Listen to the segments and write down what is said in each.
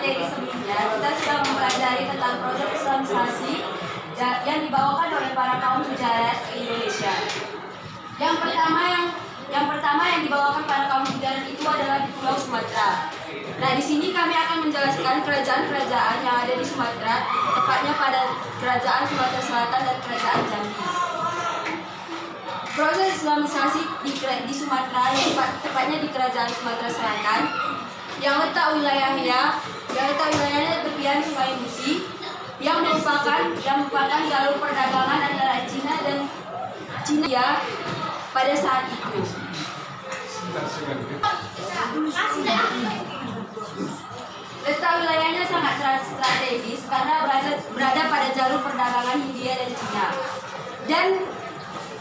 materi sebelumnya kita sudah mempelajari tentang proses islamisasi yang dibawakan oleh para kaum mujahirin Indonesia. Yang pertama yang dibawakan para kaum mujahirin itu adalah di Pulau Sumatera. Nah, di sini kami akan menjelaskan kerajaan-kerajaan yang ada di Sumatera, tepatnya pada Kerajaan Sumatera Selatan dan Kerajaan Jambi. Proses islamisasi di Sumatera, yang tepatnya di Kerajaan Sumatera Selatan, yang letak wilayahnya tepian Sungai Musi, yang merupakan jalur perdagangan antara Cina dan India pada saat itu. Letak wilayahnya sangat strategis karena berada pada jalur perdagangan Hindia dan Cina,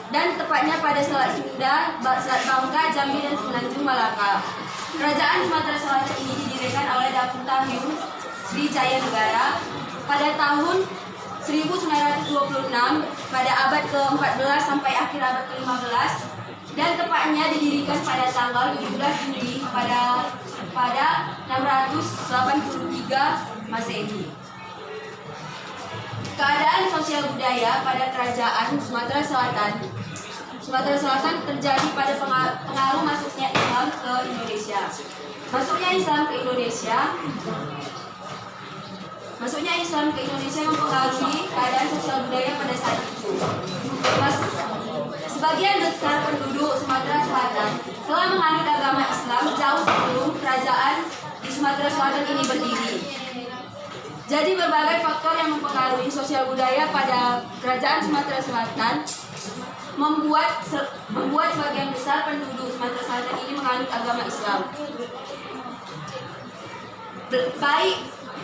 dan tepatnya pada Selat Sunda, Selat Bangka, Jambi dan Semenanjung Malaka. Kerajaan Sumatera Selatan ini didirikan oleh Daputa Hyung Srijaya Negara pada tahun 1926 pada abad ke-14 sampai akhir abad ke-15, dan tepatnya didirikan pada tanggal 17 Juli pada 683 Masehi. Keadaan sosial budaya pada Kerajaan Sumatera Selatan terjadi pada pengaruh masuknya Islam ke Indonesia. Masuknya Islam ke Indonesia mempengaruhi keadaan sosial budaya pada saat itu. Sebagian besar penduduk Sumatera Selatan telah menganut agama Islam jauh sebelum kerajaan di Sumatera Selatan ini berdiri. Jadi berbagai faktor yang mempengaruhi sosial budaya pada Kerajaan Sumatera Selatan membuat sebagian besar penduduk Sumatera Selatan ini menganut agama Islam.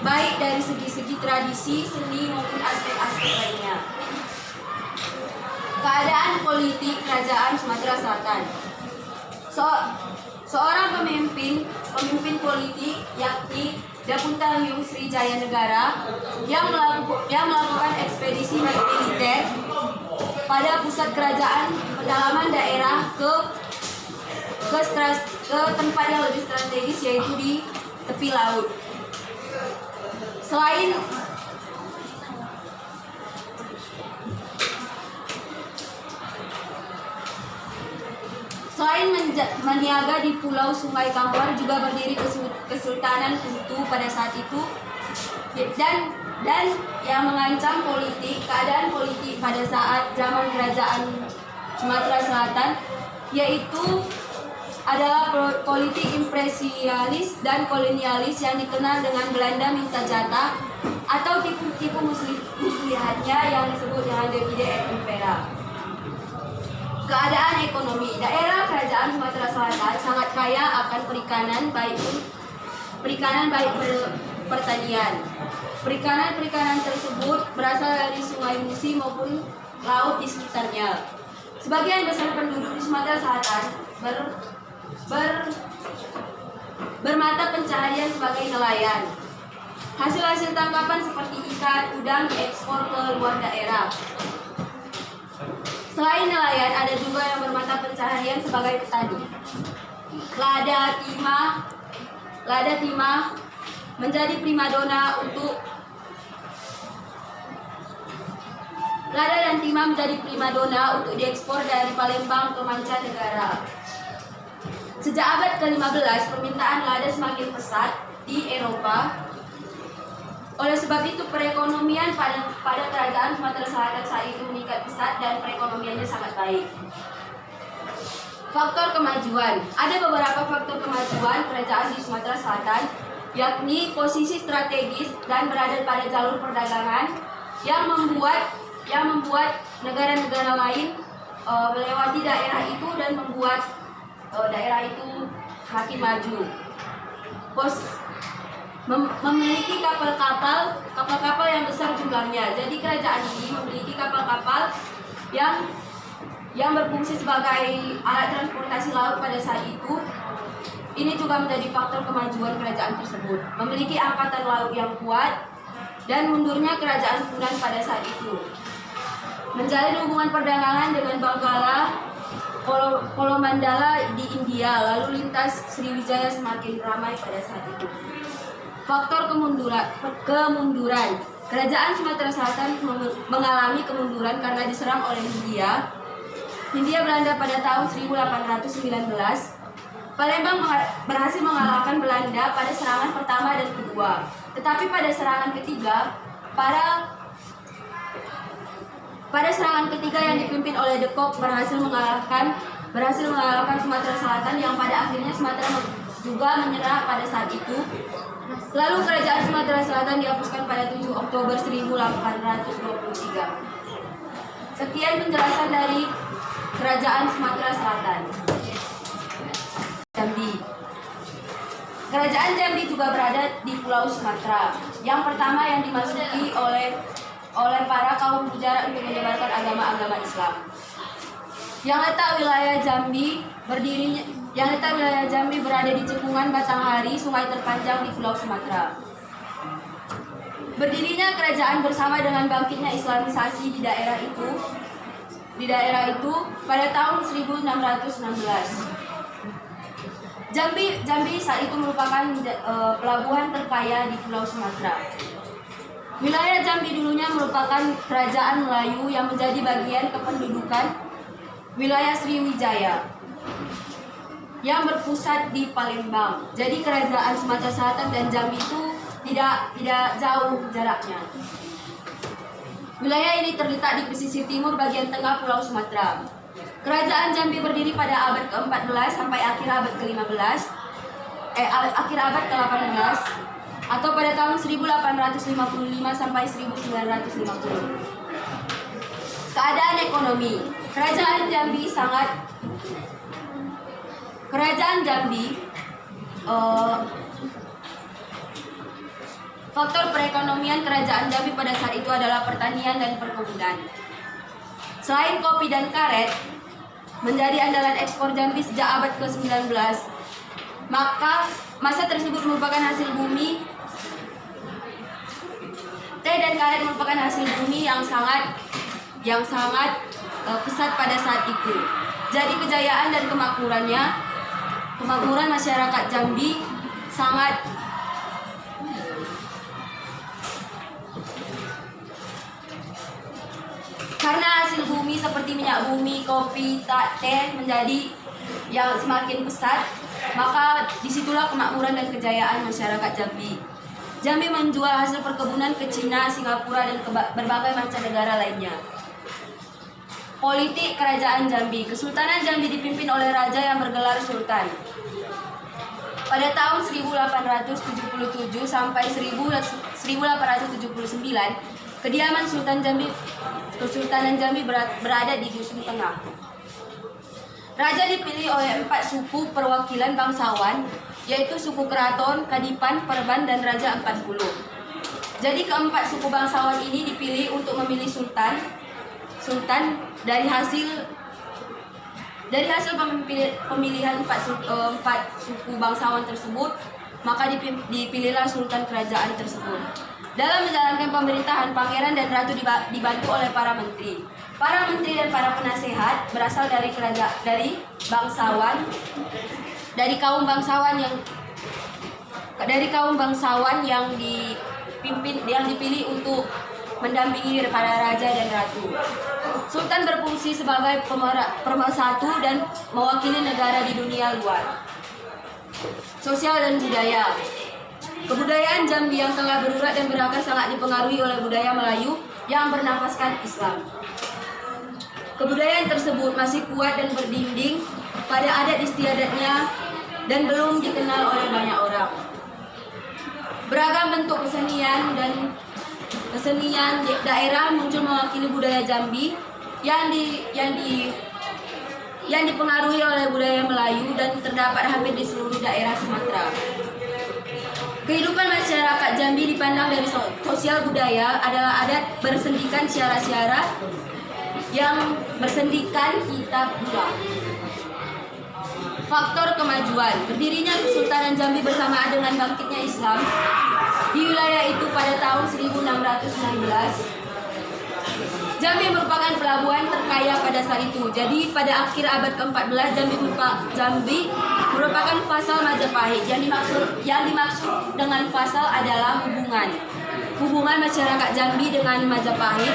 Baik dari segi tradisi, seni maupun aspek-aspek lainnya. Keadaan politik Kerajaan Sumatera Selatan. Seorang pemimpin politik yakni Daputa Hyung Srijaya Negara yang melakukan ekspedisi militer pada pusat kerajaan pedalaman daerah ke tempat yang lebih strategis, yaitu di tepi laut. Selain meniaga di Pulau Sungai Kampar, juga berdiri Kesultanan Kutu pada saat itu, dan yang mengancam keadaan politik pada saat zaman Kerajaan Sumatera Selatan, yaitu adalah politik impresialis dan kolonialis yang dikenal dengan Belanda minta jatah atau tipu muslihatnya yang disebut dengan divide et impera. Keadaan ekonomi daerah Kerajaan Sumatera Selatan sangat kaya akan perikanan baik pertanian. Perikanan tersebut berasal dari Sungai Musi maupun laut di sekitarnya. Sebagian besar penduduk di Sumatera Selatan bermata pencaharian sebagai nelayan. Hasil tangkapan seperti ikan, udang diekspor ke luar daerah. Selain nelayan, ada juga yang bermata pencaharian sebagai petani. Lada timah menjadi primadona untuk lada dan timah menjadi primadona untuk diekspor dari Palembang ke mancanegara. Sejak abad ke-15, permintaan lada semakin pesat di Eropa. Oleh sebab itu, perekonomian pada Kerajaan Sumatera Selatan saat itu meningkat pesat dan perekonomiannya sangat baik. Faktor kemajuan. Ada beberapa faktor kemajuan kerajaan di Sumatera Selatan, yakni posisi strategis dan berada pada jalur perdagangan yang membuat negara-negara lain melewati daerah itu dan membuat daerah itu makin maju. Memiliki kapal-kapal yang besar jumlahnya. Jadi kerajaan ini memiliki kapal-kapal yang berfungsi sebagai alat transportasi laut pada saat itu. Ini juga menjadi faktor kemajuan kerajaan tersebut. Memiliki angkatan laut yang kuat dan mundurnya kerajaan Funan pada saat itu. Menjalin hubungan perdagangan dengan Bangala, Kolomandala di India, lalu lintas Sriwijaya semakin ramai pada saat itu. Faktor kemunduran. Kerajaan Sumatera Selatan mengalami kemunduran karena diserang oleh Hindia Belanda pada tahun 1819. Palembang berhasil mengalahkan Belanda pada serangan pertama dan kedua. Tetapi pada serangan ketiga, pada serangan ketiga yang dipimpin oleh De Kock berhasil mengalahkan Sumatera Selatan, yang pada akhirnya Sumatera juga menyerah pada saat itu. Lalu kerajaan Sumatera Selatan dihapuskan pada 7 Oktober 1823. Sekian penjelasan dari Kerajaan Sumatera Selatan. Jambi. Kerajaan Jambi juga berada di Pulau Sumatera. Yang pertama yang dimasuki oleh para kaum Gujarat untuk menyebarkan agama-agama Islam. Yang letak wilayah Jambi berada di cekungan Batanghari, sungai terpanjang di Pulau Sumatera. Berdirinya kerajaan bersama dengan bangkitnya Islamisasi di daerah itu pada tahun 1616. Jambi saat itu merupakan pelabuhan terkaya di Pulau Sumatera. Wilayah Jambi dulunya merupakan kerajaan Melayu yang menjadi bagian kependudukan wilayah Sriwijaya yang berpusat di Palembang. Jadi kerajaan Sumatera Selatan dan Jambi itu tidak jauh jaraknya. Wilayah ini terletak di pesisir timur bagian tengah Pulau Sumatera. Kerajaan Jambi berdiri pada abad ke-14 sampai akhir abad ke-18 atau pada tahun 1855 sampai 1950. Keadaan ekonomi. Kerajaan Jambi faktor perekonomian kerajaan Jambi pada saat itu adalah pertanian dan perkebunan. Selain kopi dan karet menjadi andalan ekspor Jambi sejak abad ke-19, maka masa tersebut merupakan hasil bumi. Teh dan karet merupakan hasil bumi yang sangat pesat pada saat itu. Jadi kejayaan dan kemakmuran masyarakat Jambi sangat karena hasil bumi seperti minyak bumi, kopi, teh menjadi yang semakin pesat, maka disitulah kemakmuran dan kejayaan masyarakat Jambi. Jambi menjual hasil perkebunan ke Cina, Singapura, dan ke berbagai mancanegara lainnya. Politik kerajaan Jambi. Kesultanan Jambi dipimpin oleh raja yang bergelar sultan. Pada tahun 1877 sampai 1879, kediaman Kesultanan Jambi berada di Dusun Tengah. Raja dipilih oleh 4 suku perwakilan bangsawan, yaitu suku Keraton, Kadipan, Perban, dan Raja 40. Jadi keempat suku bangsawan ini dipilih untuk memilih sultan dari hasil pemilihan 4 suku bangsawan tersebut, maka dipilihlah sultan kerajaan tersebut. Dalam menjalankan pemerintahan, pangeran dan ratu dibantu oleh para menteri. Para menteri dan para penasehat berasal dari kaum bangsawan yang dipilih untuk mendampingi para raja dan ratu. Sultan berfungsi sebagai pemersatu dan mewakili negara di dunia luar. Sosial dan budaya. Kebudayaan Jambi yang telah berurat dan berakar sangat dipengaruhi oleh budaya Melayu yang bernafaskan Islam. Kebudayaan tersebut masih kuat dan berdinding pada adat istiadatnya dan belum dikenal oleh banyak orang. Beragam bentuk kesenian daerah muncul mewakili budaya Jambi yang dipengaruhi oleh budaya Melayu dan terdapat hampir di seluruh daerah Sumatera. Kehidupan masyarakat Jambi dipandang dari sosial budaya adalah adat bersendikan syara-syara yang bersendikan kitab pula. Faktor kemajuan. Berdirinya Kesultanan Jambi bersamaan dengan bangkitnya Islam di wilayah itu pada tahun 1616 Jambi merupakan pelabuhan terkaya pada saat itu. Jadi pada akhir abad ke-14 Jambi merupakan vassal Majapahit. Yang dimaksud dengan vassal adalah hubungan masyarakat Jambi dengan Majapahit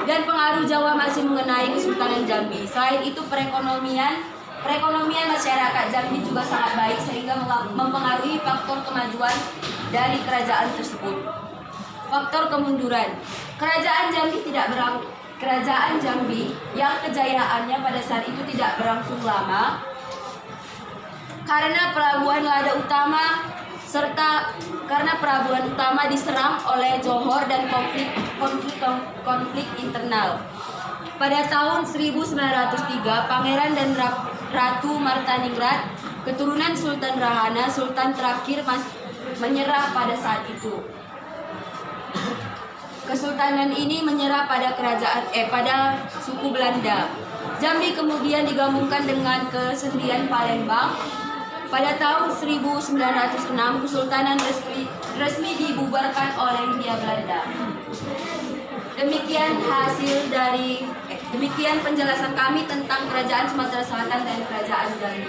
dan pengaruh Jawa masih mengenai Kesultanan Jambi. Selain itu perekonomian masyarakat Jambi juga sangat baik sehingga mempengaruhi faktor kemajuan dari kerajaan tersebut. Faktor kemunduran. Kerajaan Jambi yang kejayaannya pada saat itu tidak berlangsung lama karena pelabuhan lada utama diserang oleh Johor dan konflik internal. Pada tahun 1903, Pangeran dan Ratu Martaningrat, keturunan Sultan Rahana, Sultan terakhir menyerah pada saat itu. Kesultanan ini menyerah pada suku Belanda. Jambi kemudian digabungkan dengan Kesendirian Palembang. Pada tahun 1906, Kesultanan resmi dibubarkan oleh Hindia Belanda. Demikian penjelasan kami tentang Kerajaan Sumatera Selatan dan Kerajaan Jambi.